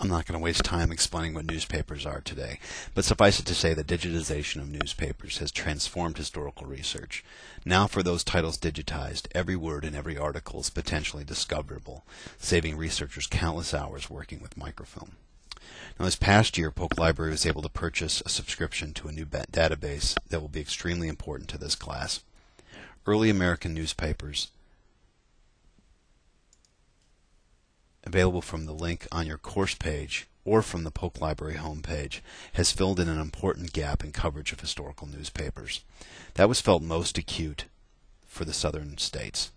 I'm not going to waste time explaining what newspapers are today, but suffice it to say that digitization of newspapers has transformed historical research. Now for those titles digitized, every word in every article is potentially discoverable, saving researchers countless hours working with microfilm. Now this past year, Polk Library was able to purchase a subscription to a new database that will be extremely important to this class. Early American newspapers, available from the link on your course page or from the Polk Library homepage, has filled in an important gap in coverage of historical newspapers. That was felt most acute for the southern states.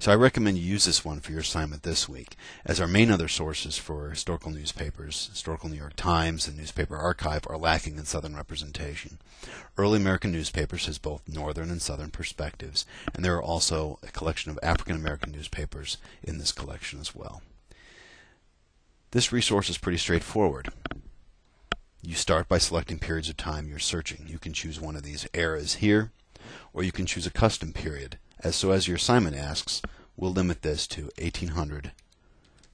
So I recommend you use this one for your assignment this week, as our main other sources for historical newspapers, Historical New York Times and Newspaper Archive, are lacking in southern representation. Early American newspapers has both northern and southern perspectives, and there are also a collection of African American newspapers in this collection as well. This resource is pretty straightforward. You start by selecting periods of time you're searching. You can choose one of these eras here, or you can choose a custom period. As your assignment asks, we'll limit this to 1800 to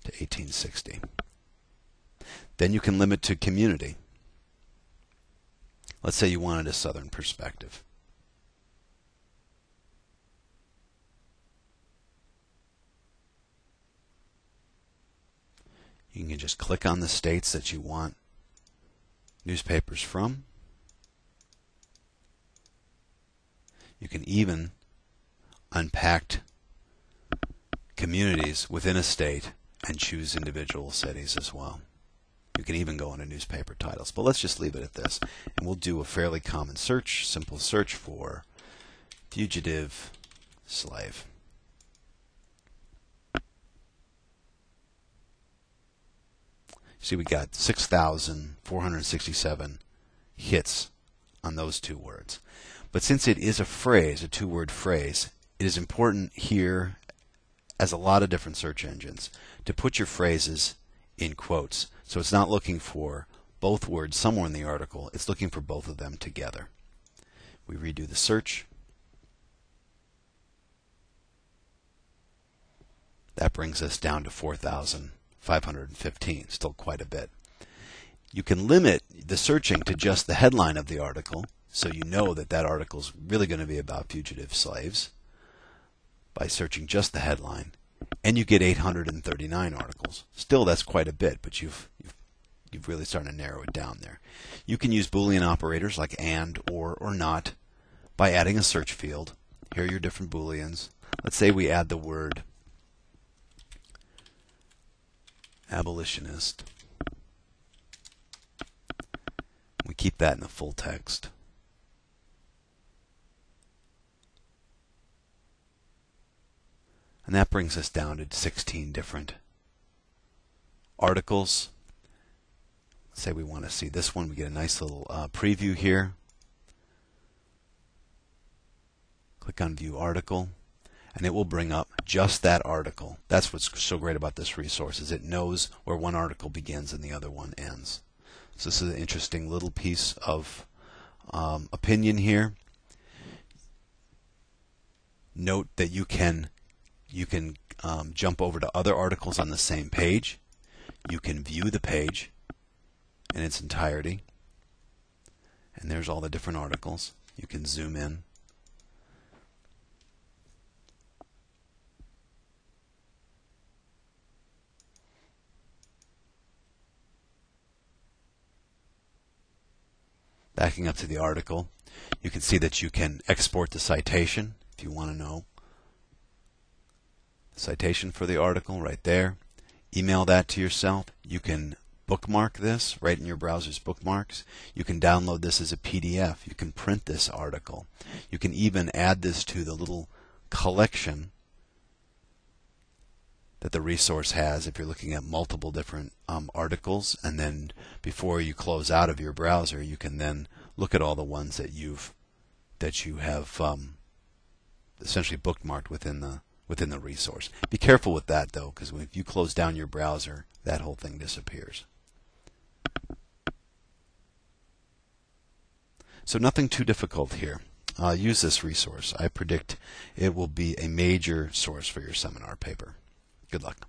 1860. Then you can limit to community. Let's say you wanted a southern perspective. You can just click on the states that you want newspapers from. You can even unpack communities within a state and choose individual cities as well. You can even go into newspaper titles, but let's just leave it at this, and we'll do a fairly common search, simple search for fugitive slave. See, we got 6,467 hits on those two words. But since it is a phrase, a two-word phrase, it is important here, as a lot of different search engines, to put your phrases in quotes. So it's not looking for both words somewhere in the article, it's looking for both of them together. We redo the search. That brings us down to 4,515, still quite a bit. You can limit the searching to just the headline of the article, so you know that that article is really going to be about fugitive slaves, by searching just the headline, and you get 839 articles. Still, that's quite a bit, but you've really started to narrow it down there. You can use Boolean operators like and, or not, by adding a search field. Here are your different Booleans. Let's say we add the word abolitionist. We keep that in the full text. And that brings us down to 16 different articles. Let's say we want to see this one. We get a nice little preview here. Click on View Article, and it will bring up just that article. That's what's so great about this resource, is it knows where one article begins and the other one ends. So this is an interesting little piece of opinion here. Note that you can jump over to other articles on the same page. You can view the page in its entirety. And there's all the different articles. You can zoom in. Backing up to the article, you can see that you can export the citation if you want to know. Citation for the article right there. Email that to yourself. You can bookmark this right in your browser's bookmarks. You can download this as a PDF. You can print this article. You can even add this to the little collection that the resource has if you're looking at multiple different articles, and then before you close out of your browser, you can then look at all the ones that you have essentially bookmarked within the resource. Be careful with that, though, because if you close down your browser, that whole thing disappears. So nothing too difficult here. Use this resource. I predict it will be a major source for your seminar paper. Good luck.